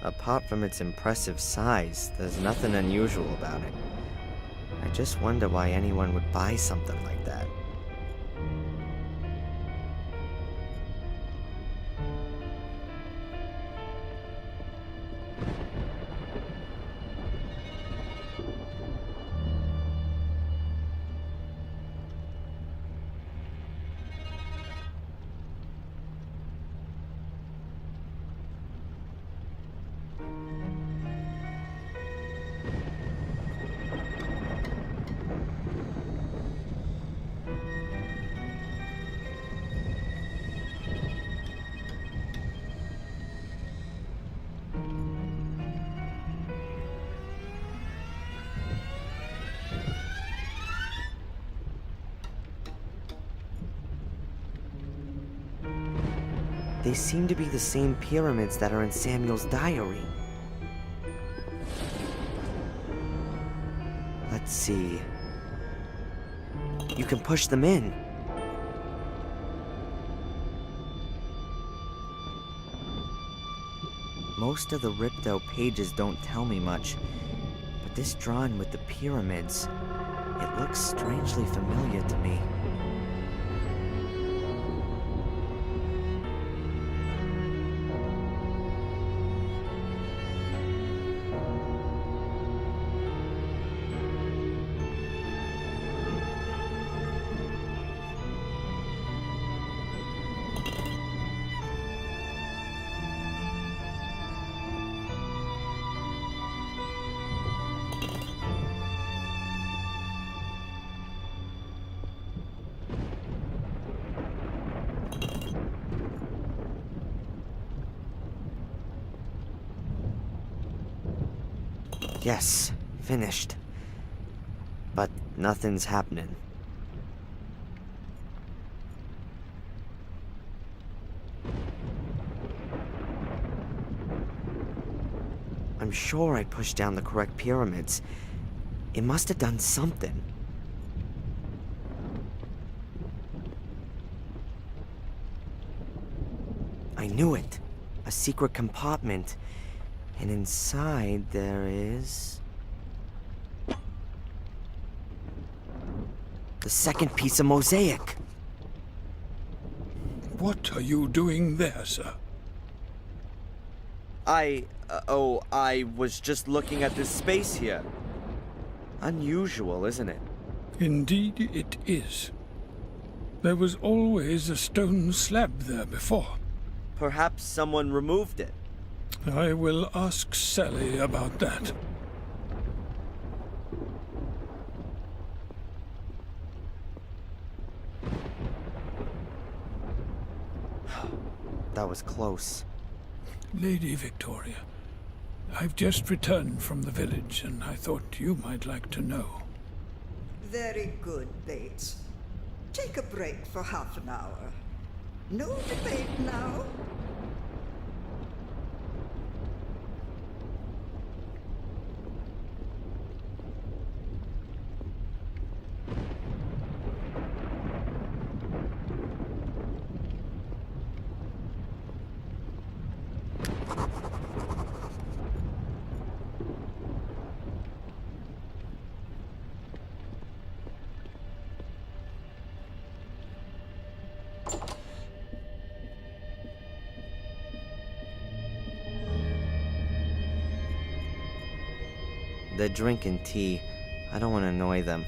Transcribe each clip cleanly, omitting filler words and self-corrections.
Apart from its impressive size, there's nothing unusual about it. I just wonder why anyone would buy something like that. They seem to be the same pyramids that are in Samuel's diary. Let's see. You can push them in. Most of the ripped out pages don't tell me much, but this drawing with the pyramids, it looks strangely familiar to me. Yes, finished. But nothing's happening. I'm sure I pushed down the correct pyramids. It must have done something. I knew it. A secret compartment. And inside there is... the second piece of mosaic. What are you doing there, sir? I was just looking at this space here. Unusual, isn't it? Indeed it is. There was always a stone slab there before. Perhaps someone removed it. I will ask Sally about that. That was close. Lady Victoria, I've just returned from the village, and I thought you might like to know. Very good, Bates. Take a break for half an hour. No debate now. They're drinking tea. I don't want to annoy them.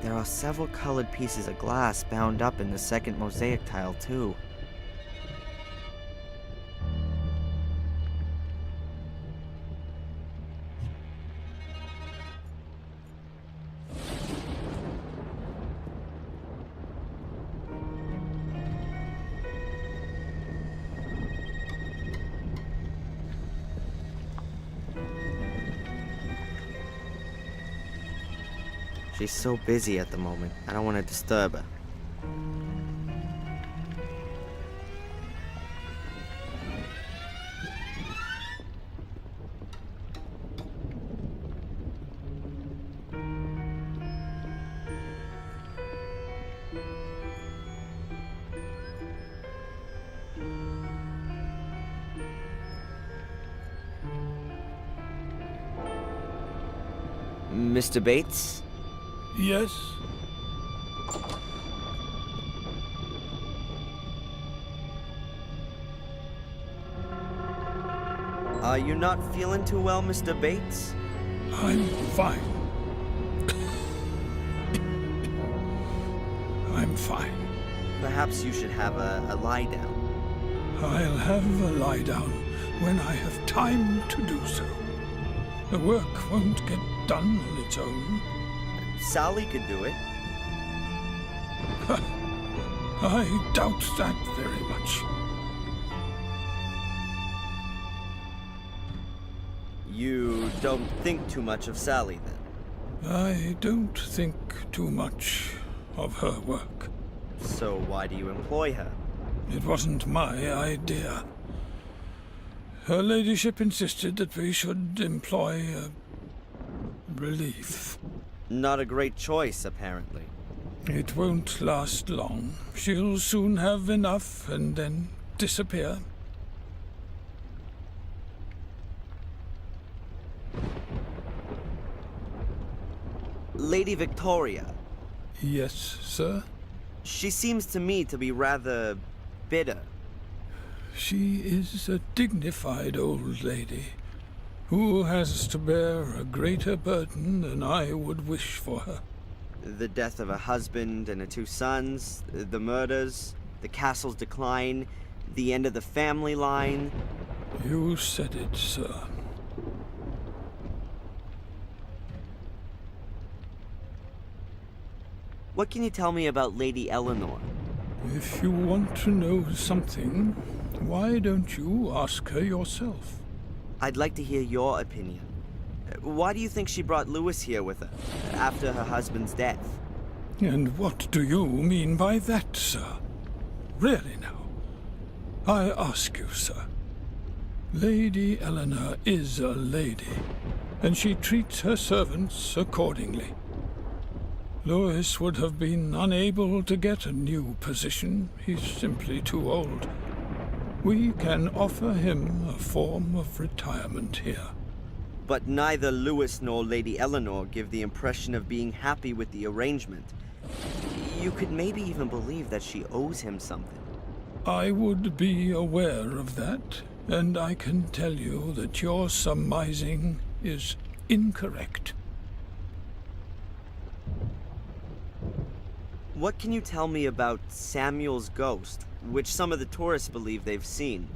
There are several colored pieces of glass bound up in the second mosaic tile, too. She's so busy at the moment, I don't want to disturb her. Mr. Bates? Yes? Are you not feeling too well, Mr. Bates? I'm fine. I'm fine. Perhaps you should have a lie down. I'll have a lie down when I have time to do so. The work won't get done on its own. Sally could do it. I doubt that very much. You don't think too much of Sally, then? I don't think too much of her work. So why do you employ her? It wasn't my idea. Her ladyship insisted that we should employ a relief. Not a great choice, apparently. It won't last long. She'll soon have enough and then disappear. Lady Victoria. Yes, sir? She seems to me to be rather bitter. She is a dignified old lady who has to bear a greater burden than I would wish for her. The death of her husband and her 2 sons, the murders, the castle's decline, the end of the family line. You said it, sir. What can you tell me about Lady Eleanor? If you want to know something, why don't you ask her yourself? I'd like to hear your opinion. Why do you think she brought Lewis here with her, after her husband's death? And what do you mean by that, sir? Really now? I ask you, sir. Lady Eleanor is a lady, and she treats her servants accordingly. Lewis would have been unable to get a new position. He's simply too old. We can offer him a form of retirement here. But neither Lewis nor Lady Eleanor give the impression of being happy with the arrangement. You could maybe even believe that she owes him something. I would be aware of that, and I can tell you that your surmising is incorrect. What can you tell me about Samuel's ghost, which some of the tourists believe they've seen?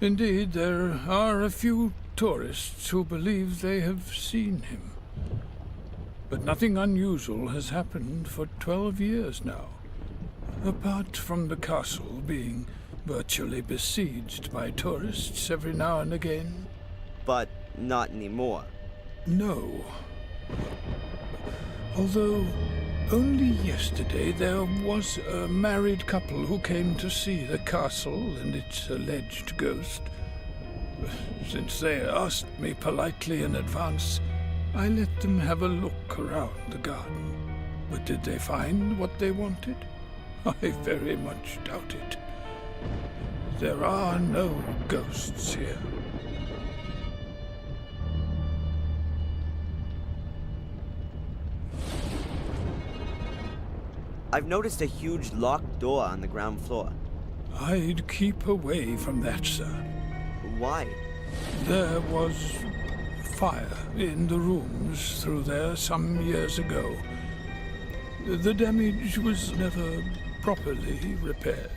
Indeed, there are a few tourists who believe they have seen him. But nothing unusual has happened for 12 years now, apart from the castle being virtually besieged by tourists every now and again. But not anymore. No. Although only yesterday there was a married couple who came to see the castle and its alleged ghost. Since they asked me politely in advance, I let them have a look around the garden. But did they find what they wanted? I very much doubt it. There are no ghosts here. I've noticed a huge locked door on the ground floor. I'd keep away from that, sir. Why? There was fire in the rooms through there some years ago. The damage was never properly repaired.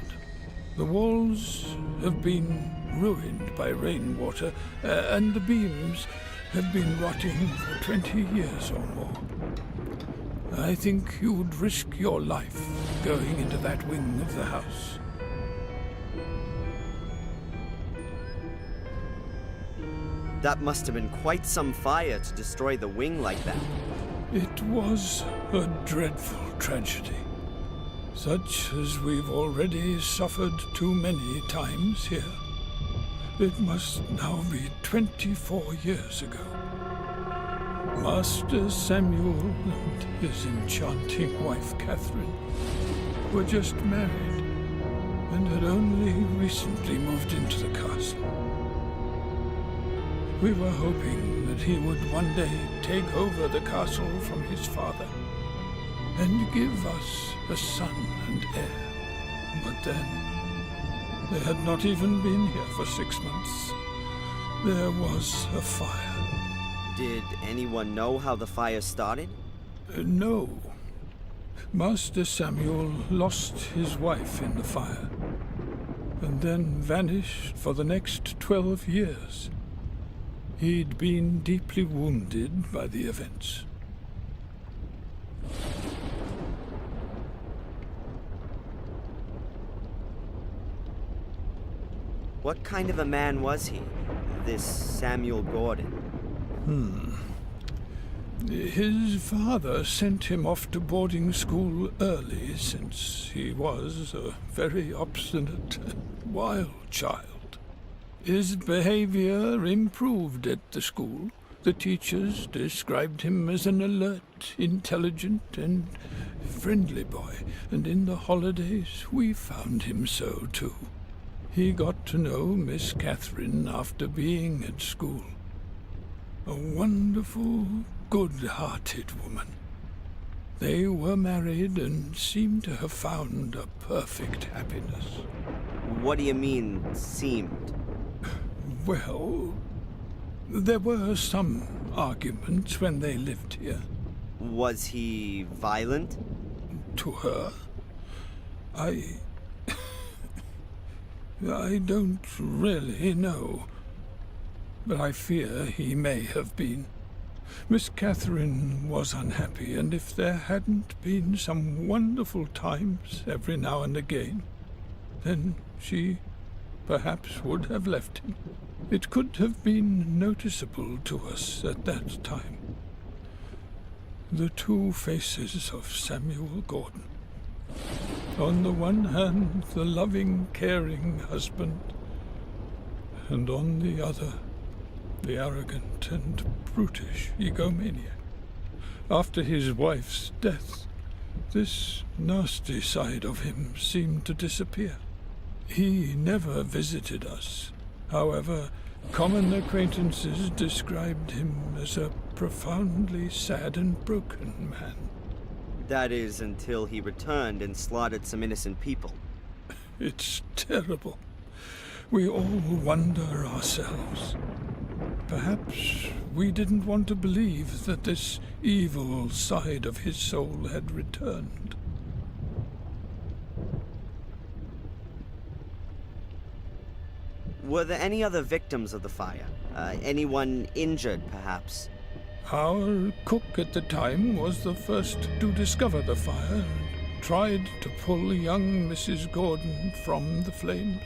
The walls have been ruined by rainwater, and the beams have been rotting for 20 years or more. I think you'd risk your life going into that wing of the house. That must have been quite some fire to destroy the wing like that. It was a dreadful tragedy, such as we've already suffered too many times here. It must now be 24 years ago. Master Samuel and his enchanting wife Catherine were just married and had only recently moved into the castle. We were hoping that he would one day take over the castle from his father and give us a son and heir. But then, they had not even been here for 6 months. There was a fire. Did anyone know how the fire started? No. Master Samuel lost his wife in the fire, and then vanished for the next 12 years. He'd been deeply wounded by the events. What kind of a man was he, this Samuel Gordon? His father sent him off to boarding school early, since he was a very obstinate and wild child. His behavior improved at the school. The teachers described him as an alert, intelligent, and friendly boy, and in the holidays we found him so too. He got to know Miss Catherine after being at school. A wonderful, good-hearted woman. They were married and seemed to have found a perfect happiness. What do you mean, seemed? Well, there were some arguments when they lived here. Was he violent? To her? I don't really know, but I fear he may have been. Miss Catherine was unhappy, and if there hadn't been some wonderful times every now and again, then she perhaps would have left him. It could have been noticeable to us at that time. The two faces of Samuel Gordon. On the one hand, the loving, caring husband, and on the other, the arrogant and brutish egomaniac. After his wife's death, this nasty side of him seemed to disappear. He never visited us. However, common acquaintances described him as a profoundly sad and broken man. That is, until he returned and slaughtered some innocent people. It's terrible. We all wonder ourselves. Perhaps we didn't want to believe that this evil side of his soul had returned. Were there any other victims of the fire? Anyone injured, perhaps? Our cook at the time was the first to discover the fire and tried to pull young Mrs. Gordon from the flames.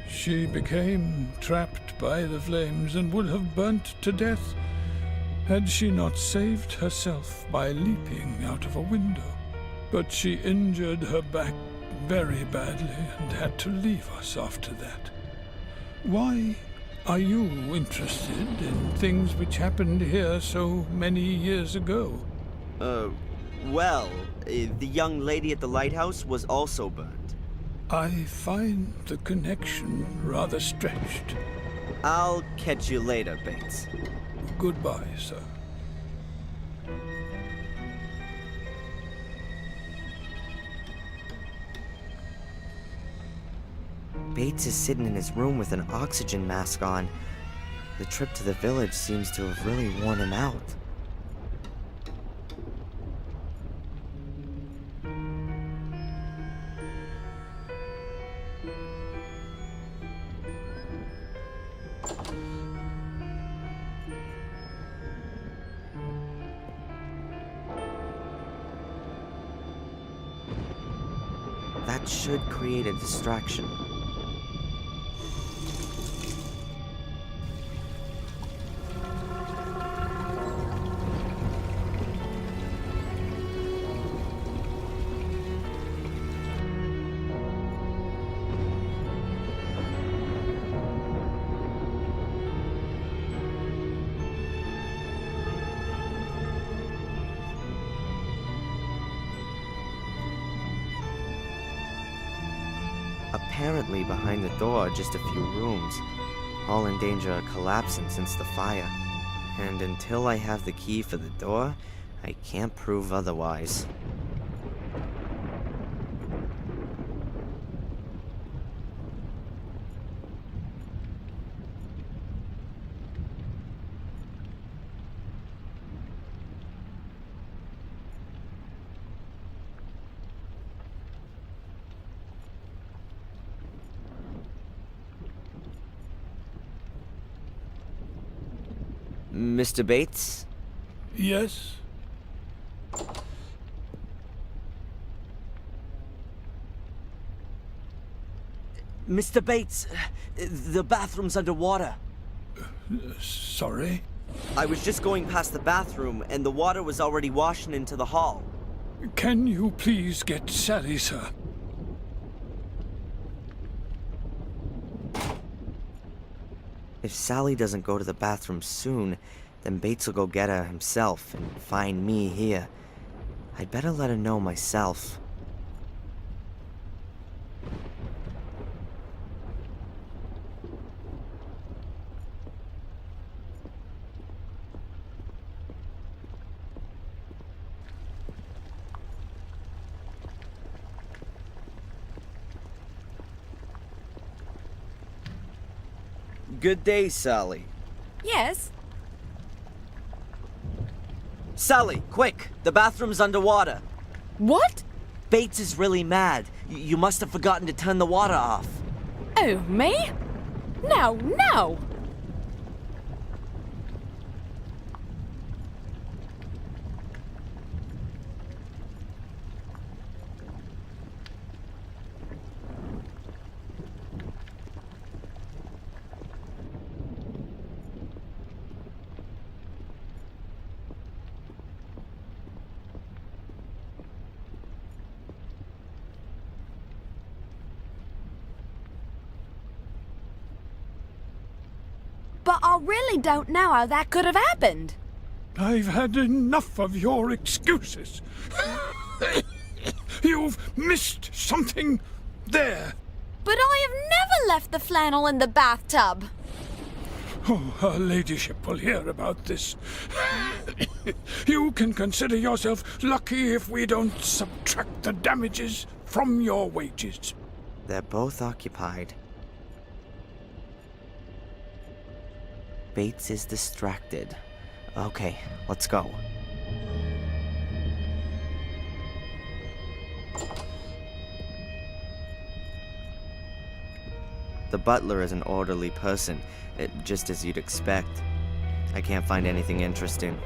She became trapped by the flames and would have burnt to death had she not saved herself by leaping out of a window. But she injured her back very badly and had to leave us after that. Why are you interested in things which happened here so many years ago? The young lady at the lighthouse was also burned. I find the connection rather stretched. I'll catch you later, Bates. Goodbye, sir. Bates is sitting in his room with an oxygen mask on. The trip to the village seems to have really worn him out. That should create a distraction. Apparently behind the door are just a few rooms. all in danger of collapsing since the fire. And until I have the key for the door, I can't prove otherwise. Mr. Bates? Yes? Mr. Bates, the bathroom's underwater. Sorry? I was just going past the bathroom, and the water was already washing into the hall. Can you please get Sally, sir? If Sally doesn't go to the bathroom soon, then Bates will go get her himself and find me here. I'd better let her know myself. Good day, Sally. Yes? Sally, quick! The bathroom's underwater. What? Bates is really mad. You must have forgotten to turn the water off. Oh, me? No, no! But I really don't know how that could have happened. I've had enough of your excuses. You've missed something there. But I have never left the flannel in the bathtub. Oh, her ladyship will hear about this. You can consider yourself lucky if we don't subtract the damages from your wages. They're both occupied. Bates is distracted. Okay, let's go. The butler is an orderly person, just as you'd expect. I can't find anything interesting.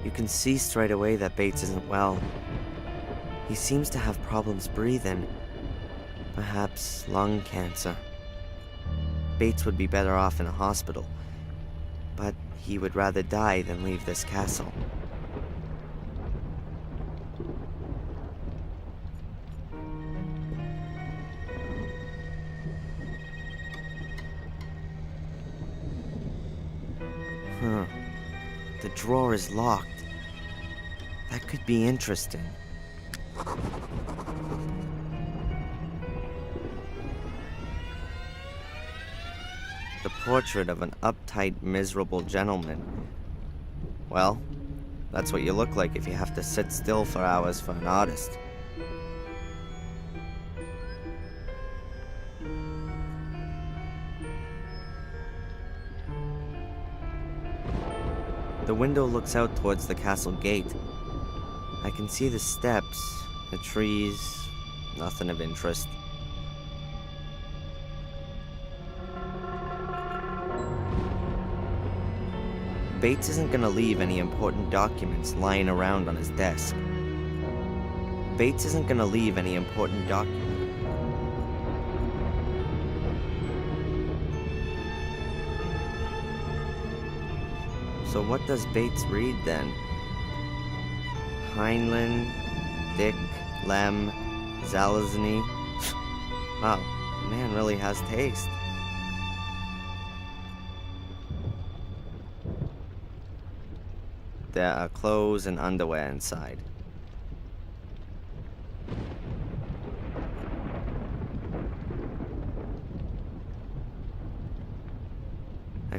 You can see straight away that Bates isn't well. He seems to have problems breathing. Perhaps lung cancer. Bates would be better off in a hospital, but he would rather die than leave this castle. The drawer is locked. That could be interesting. The portrait of an uptight, miserable gentleman. Well, that's what you look like if you have to sit still for hours for an artist. The window looks out towards the castle gate. I can see the steps, the trees, nothing of interest. Bates isn't gonna leave any important documents lying around on his desk. Bates isn't gonna leave any important documents. So what does Bates read then? Heinlein, Dick, Lem, Zalazny. Wow, the man really has taste. There are clothes and underwear inside.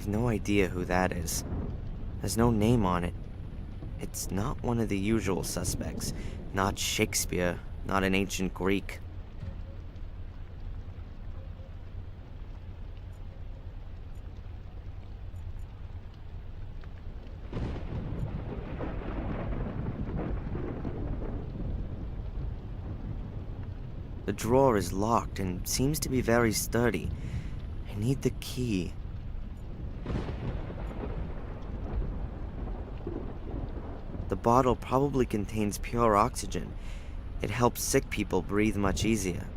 no idea who that is. There's no name on it. It's not one of the usual suspects. Not Shakespeare, not an ancient Greek. The drawer is locked and seems to be very sturdy. I need the key. The bottle probably contains pure oxygen. It helps sick people breathe much easier.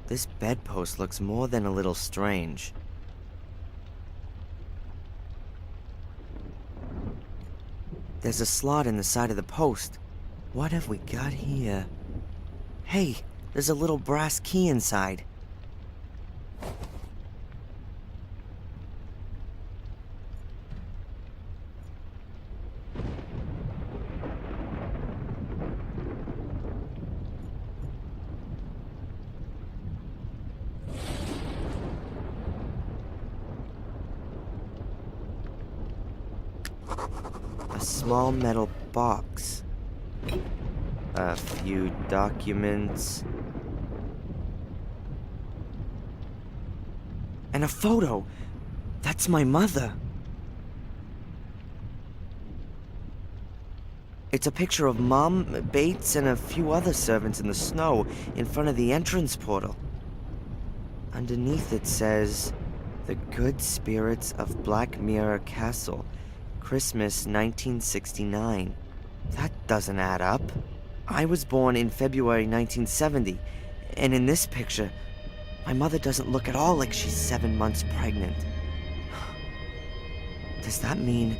This bedpost looks more than a little strange. There's a slot in the side of the post. What have we got here? Hey, there's a little brass key inside. Small metal box. A few documents. And a photo. That's my mother. It's a picture of Mom, Bates, and a few other servants in the snow in front of the entrance portal. Underneath it says, "The Good Spirits of Black Mirror Castle. Christmas 1969. That doesn't add up. I was born in February 1970, and in this picture, my mother doesn't look at all like she's 7 months pregnant. Does that mean...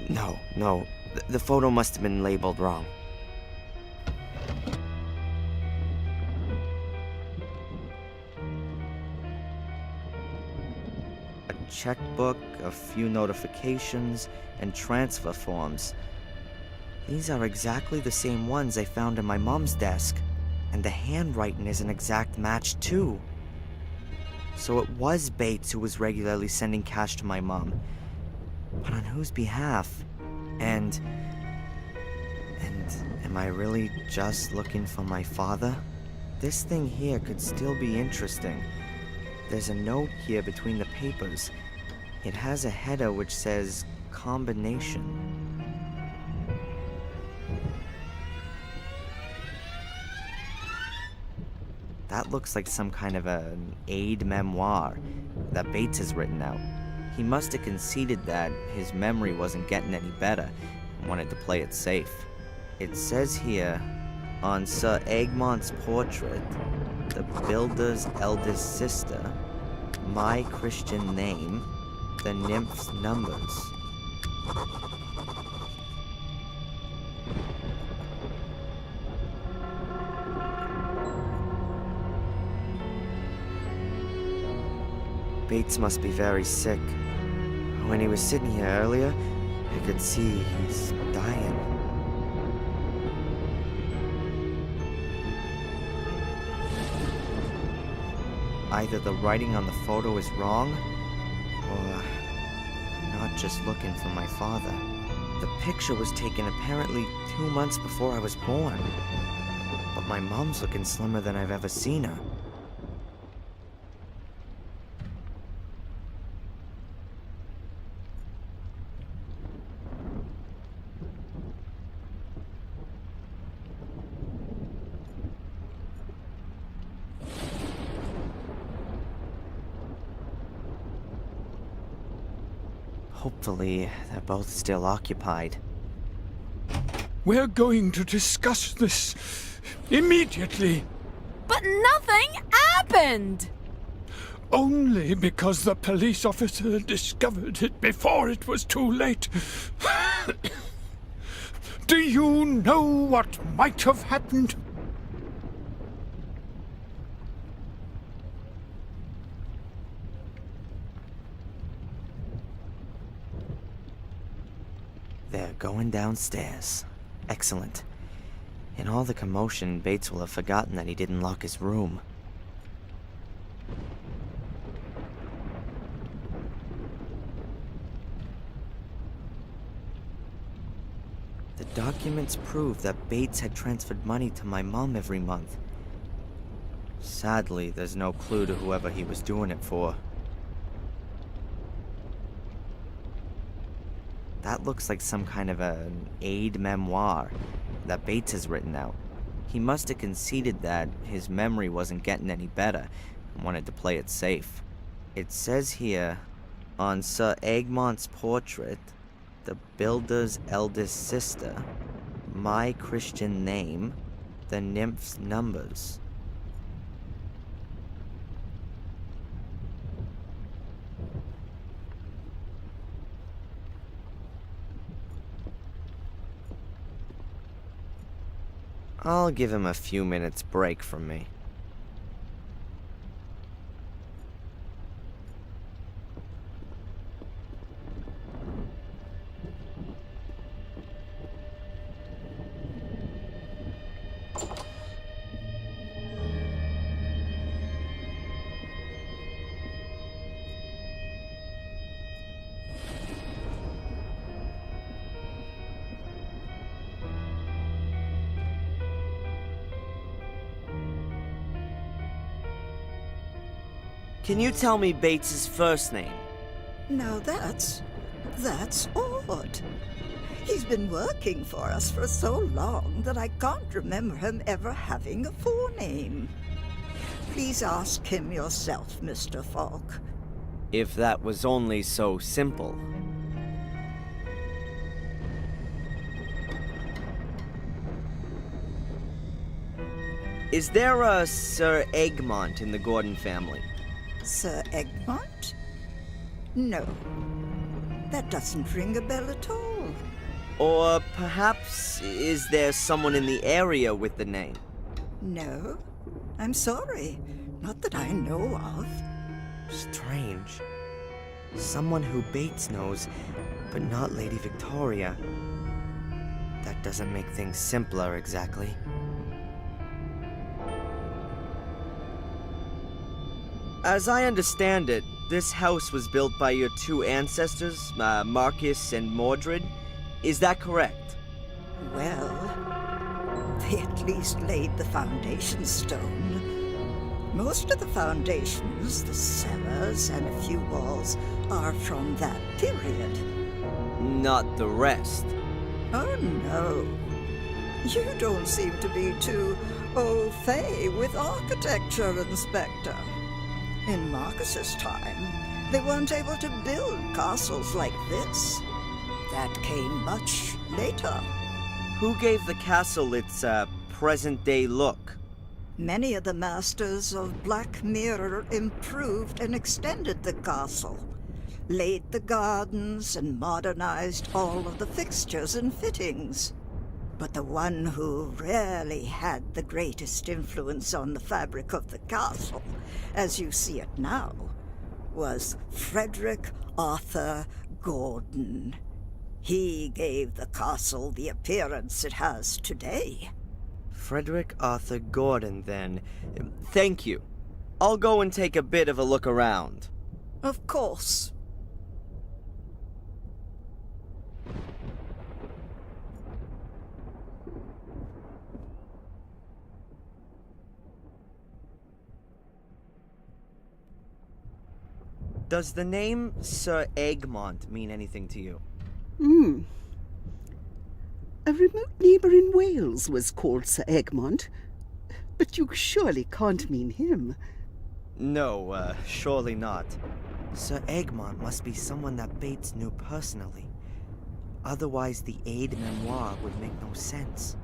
No. The photo must have been labeled wrong. Checkbook, a few notifications, and transfer forms. These are exactly the same ones I found in my mom's desk, and the handwriting is an exact match too. So it was Bates who was regularly sending cash to my mom. But on whose behalf? And am I really just looking for my father? This thing here could still be interesting. There's a note here between the papers. It has a header which says, combination. That looks like some kind of an aid memoir that Bates has written out. He must have conceded that his memory wasn't getting any better and wanted to play it safe. It says here, on Sir Egmont's portrait, the builder's eldest sister, my Christian name, the nymph's numbers. Bates must be very sick. When he was sitting here earlier, I could see he's dying. Either the writing on the photo is wrong, or I'm not just looking for my father. The picture was taken apparently 2 months before I was born. But my mom's looking slimmer than I've ever seen her. Hopefully, they're both still occupied. We're going to discuss this immediately. But nothing happened! only because the police officer discovered it before it was too late. Do you know what might have happened? They're going downstairs. Excellent. In all the commotion, Bates will have forgotten that he didn't lock his room. The documents prove that Bates had transferred money to my mom every month. Sadly, there's no clue to whoever he was doing it for. That looks like some kind of an aid memoir that Bates has written out. He must have conceded that his memory wasn't getting any better and wanted to play it safe. It says here, on Sir Egmont's portrait, the builder's eldest sister, my Christian name, the nymph's numbers. I'll give him a few minutes break from me. Can you tell me Bates's first name? Now that's odd. He's been working for us for so long that I can't remember him ever having a forename. Please ask him yourself, Mr. Falk. If that was only so simple. Is there a Sir Egmont in the Gordon family? Sir Egmont? No. That doesn't ring a bell at all. Or perhaps is there someone in the area with the name? No. I'm sorry. Not that I know of. Strange. Someone who Bates knows, but not Lady Victoria. That doesn't make things simpler, exactly. As I understand it, this house was built by your two ancestors, Marcus and Mordred. Is that correct? Well, they at least laid the foundation stone. Most of the foundations, the cellars, and a few walls are from that period. Not the rest. Oh, no. You don't seem to be too au fait with architecture, Inspector. In Marcus's time, they weren't able to build castles like this. That came much later. Who gave the castle its present-day look? Many of the masters of Black Mirror improved and extended the castle, laid the gardens, and modernized all of the fixtures and fittings. But the one who really had the greatest influence on the fabric of the castle, as you see it now, was Frederick Arthur Gordon. He gave the castle the appearance it has today. Frederick Arthur Gordon, then. Thank you. I'll go and take a bit of a look around. Of course. Does the name Sir Egmont mean anything to you? A remote neighbour in Wales was called Sir Egmont, but you surely can't mean him. No, surely not. Sir Egmont must be someone that Bates knew personally. Otherwise, the aid memoir would make no sense.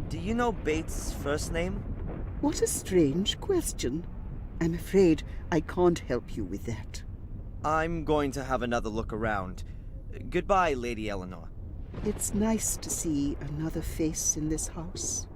Do you know Bates' first name? What a strange question. I'm afraid I can't help you with that. I'm going to have another look around. Goodbye, Lady Eleanor. It's nice to see another face in this house.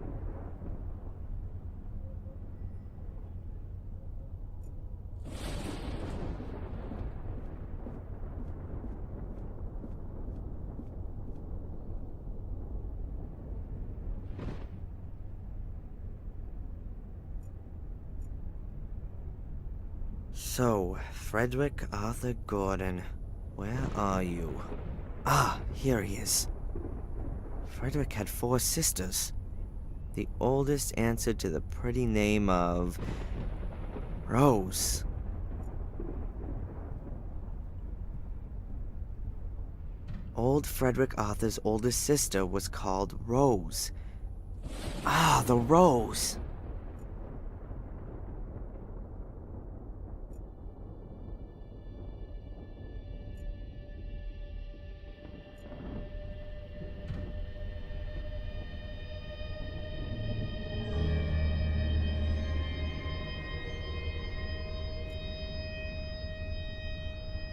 So, Frederick Arthur Gordon, where are you? Ah, here he is. Frederick had 4 sisters. The oldest answered to the pretty name of Rose. Old Frederick Arthur's oldest sister was called Rose. Ah, the Rose.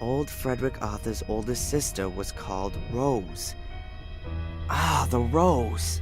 Old Frederick Arthur's oldest sister was called Rose. Ah, the Rose.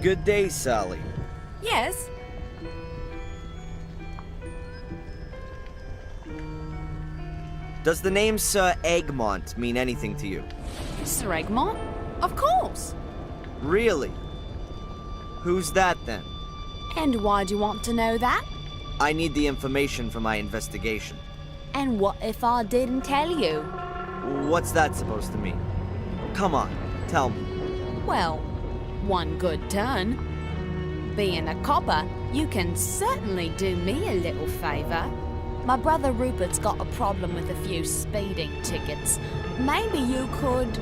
Good day, Sally. Yes? Does the name Sir Egmont mean anything to you? Sir Egmont? Of course. Really? Who's that then? And why do you want to know that? I need the information for my investigation. And what if I didn't tell you? What's that supposed to mean? Come on, tell me. Well, one good turn. Being a copper, you can certainly do me a little favor. My brother Rupert's got a problem with a few speeding tickets. Maybe you could...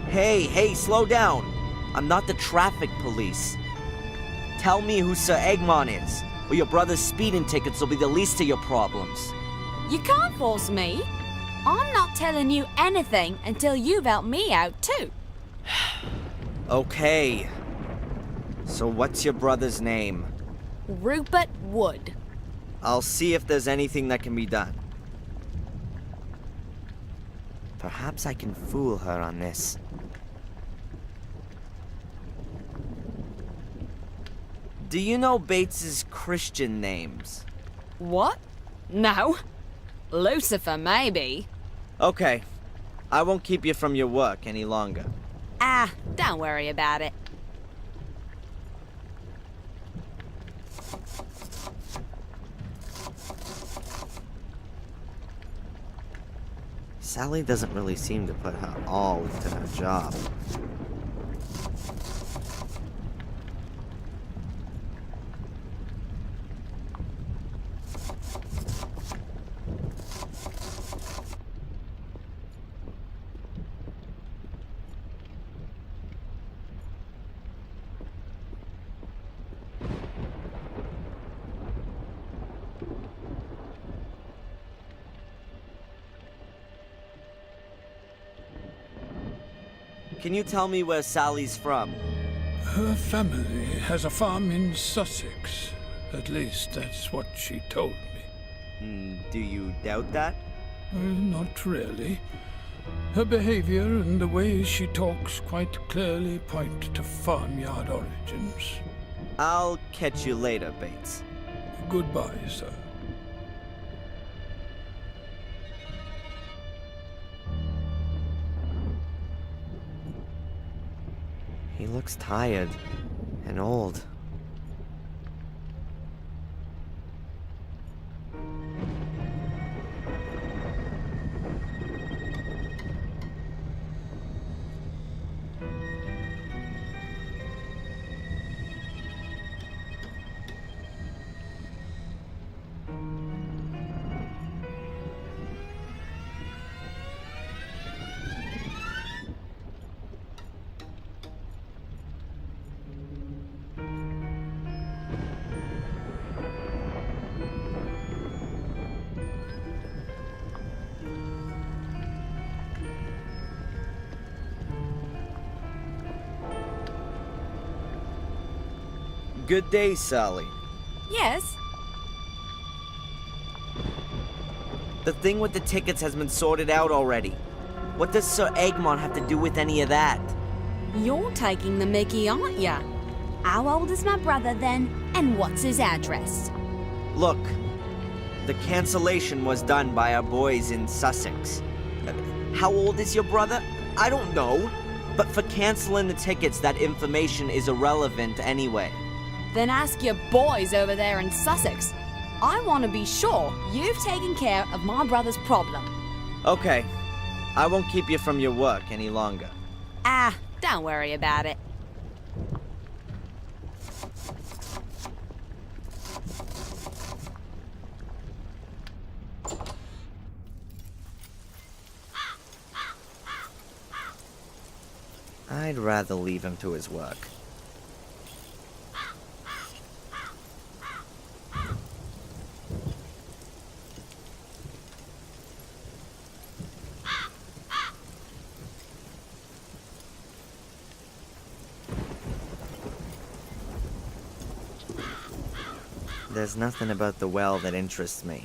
Hey, slow down. I'm not the traffic police. Tell me who Sir Egmont is, or your brother's speeding tickets will be the least of your problems. You can't force me. I'm not telling you anything until you've helped me out too. Okay. So what's your brother's name? Rupert Wood. I'll see if there's anything that can be done. Perhaps I can fool her on this. Do you know Bates's Christian names? What? No. Lucifer, maybe. Okay. I won't keep you from your work any longer. Ah, don't worry about it. Sally doesn't really seem to put her all into her job. Can you tell me where Sally's from? Her family has a farm in Sussex. At least that's what she told me. Do you doubt that? Not really. Her behavior and the way she talks quite clearly point to farmyard origins. I'll catch you later, Bates. Goodbye, sir. He looks tired and old. Good day, Sally. Yes? The thing with the tickets has been sorted out already. What does Sir Egmont have to do with any of that? You're taking the mickey, aren't ya? How old is my brother then, and what's his address? Look, the cancellation was done by our boys in Sussex. How old is your brother? I don't know. But for canceling the tickets, that information is irrelevant anyway. Then ask your boys over there in Sussex. I want to be sure you've taken care of my brother's problem. Okay, I won't keep you from your work any longer. Ah, don't worry about it. I'd rather leave him to his work. There's nothing about the well that interests me.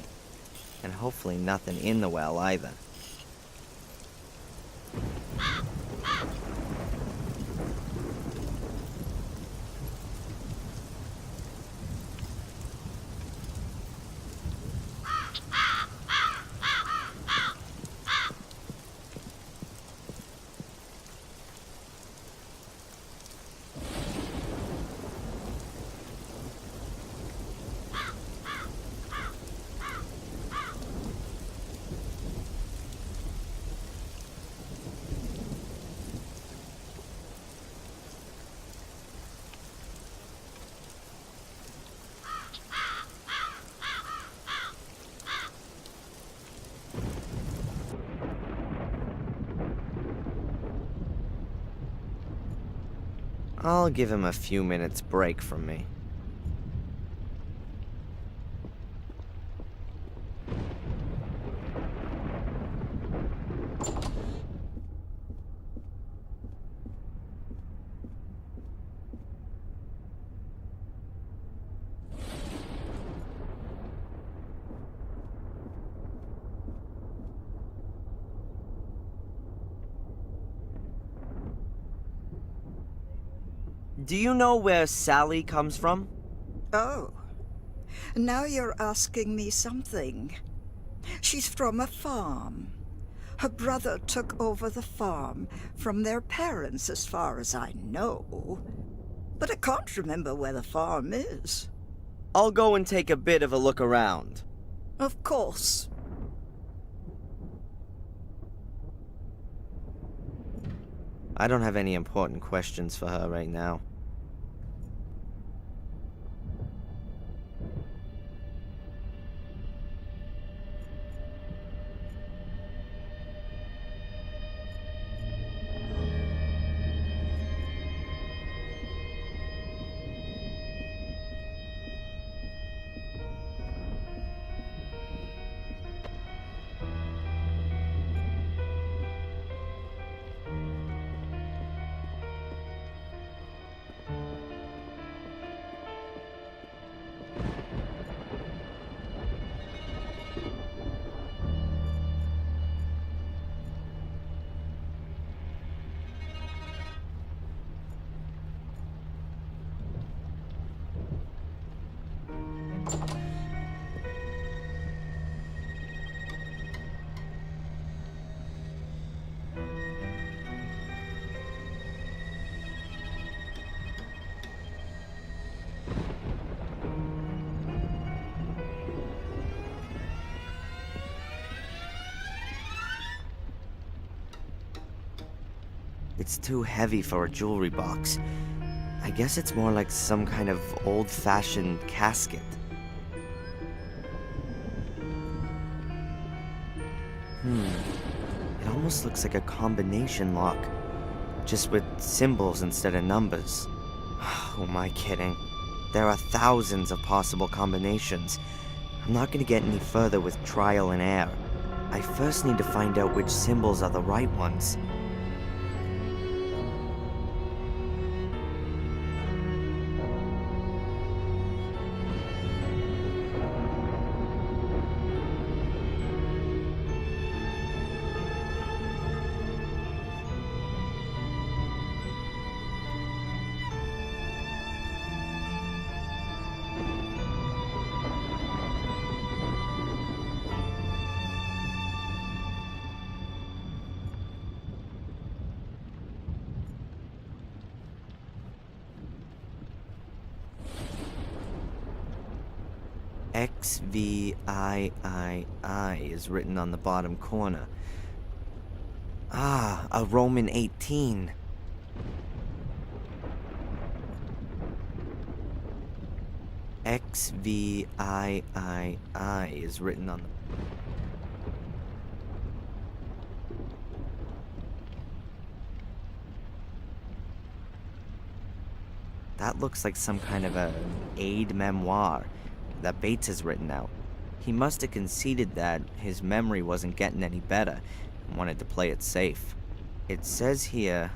And hopefully nothing in the well either. I'll give him a few minutes break from me. Do you know where Sally comes from? Oh, now you're asking me something. She's from a farm. Her brother took over the farm from their parents, as far as I know. But I can't remember where the farm is. I'll go and take a bit of a look around. Of course. I don't have any important questions for her right now. It's too heavy for a jewelry box. I guess it's more like some kind of old-fashioned casket. It almost looks like a combination lock, just with symbols instead of numbers. Who am I kidding? There are thousands of possible combinations. I'm not going to get any further with trial and error. I first need to find out which symbols are the right ones. XVIII is written on the bottom corner. Ah, a Roman 18. XVIII is written on the... That looks like some kind of a aid memoir that Bates has written out. He must have conceded that his memory wasn't getting any better and wanted to play it safe. It says here,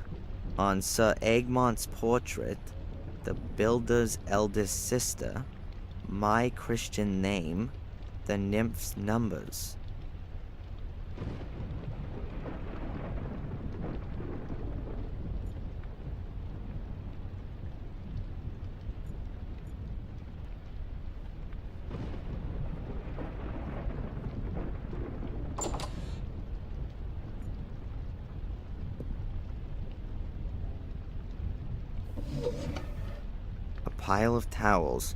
on Sir Egmont's portrait, the builder's eldest sister, my Christian name, the nymph's numbers. Pile of towels.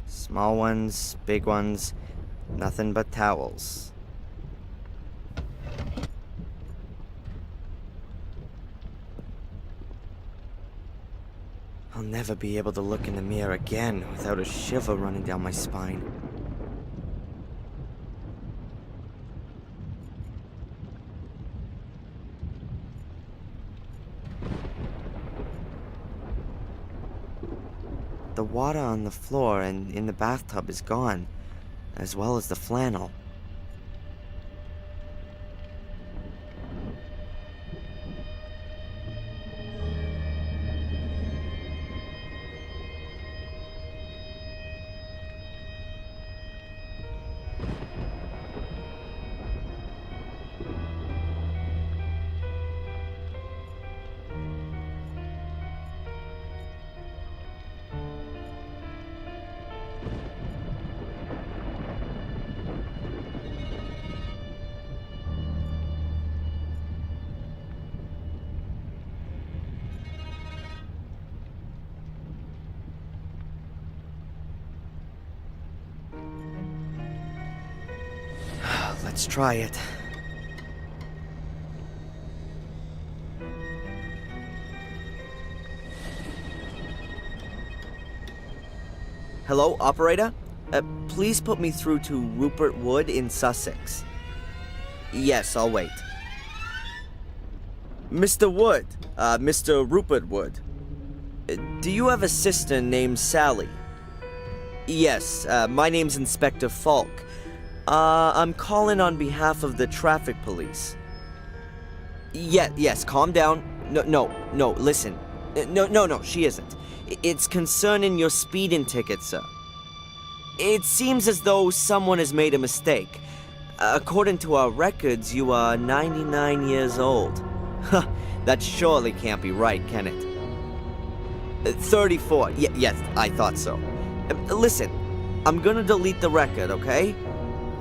Small ones, big ones, nothing but towels. I'll never be able to look in the mirror again without a shiver running down my spine. The water on the floor and in the bathtub is gone, as well as the flannel. Let's try it. Hello, operator? Please put me through to Rupert Wood in Sussex. Yes, I'll wait. Mr. Wood, Mr. Rupert Wood. Do you have a sister named Sally? Yes, my name's Inspector Falk. I'm calling on behalf of the traffic police. Yes, calm down. No, listen. No, she isn't. It's concerning your speeding ticket, sir. It seems as though someone has made a mistake. According to our records, you are 99 years old. Huh, that surely can't be right, can it? 34. Yes, I thought so. Listen, I'm gonna delete the record, okay?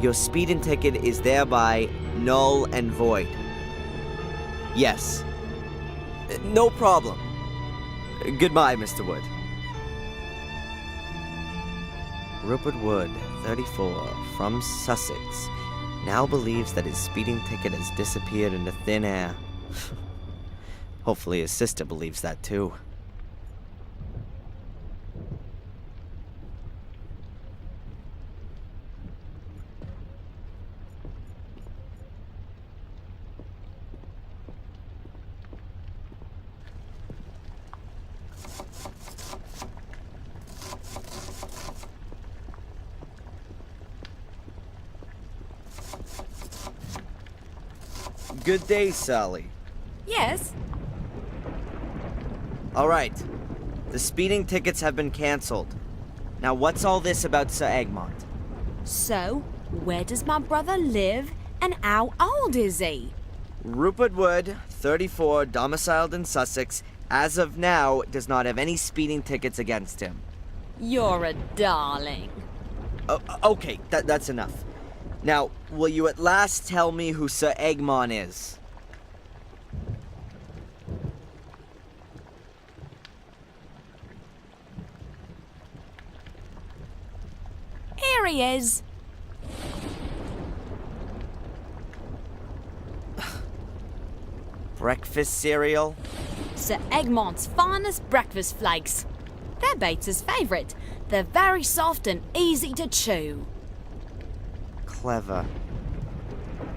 Your speeding ticket is thereby null and void. Yes. No problem. Goodbye, Mr. Wood. Rupert Wood, 34, from Sussex, now believes that his speeding ticket has disappeared into thin air. Hopefully his sister believes that too. Good day, Sally. Yes? All right. The speeding tickets have been cancelled. Now what's all this about Sir Egmont? So, where does my brother live and how old is he? Rupert Wood, 34, domiciled in Sussex, as of now, does not have any speeding tickets against him. You're a darling. Okay, that's enough. Now, will you at last tell me who Sir Egmont is? Here he is. Breakfast cereal? Sir Egmont's finest breakfast flakes. They're Bates's favourite. They're very soft and easy to chew. Clever.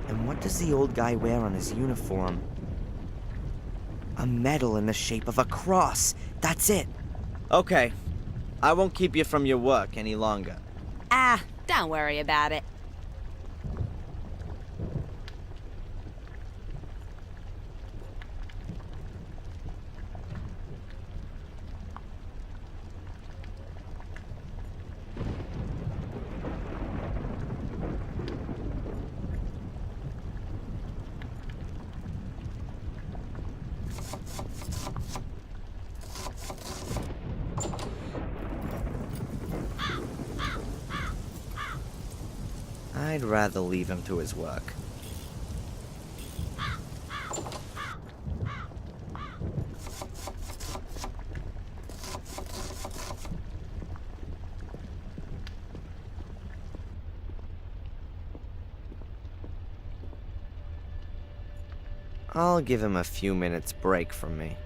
And what does the old guy wear on his uniform? A medal in the shape of a cross. That's it. Okay. I won't keep you from your work any longer. Ah, don't worry about it. I'd rather leave him to his work. I'll give him a few minutes break from me.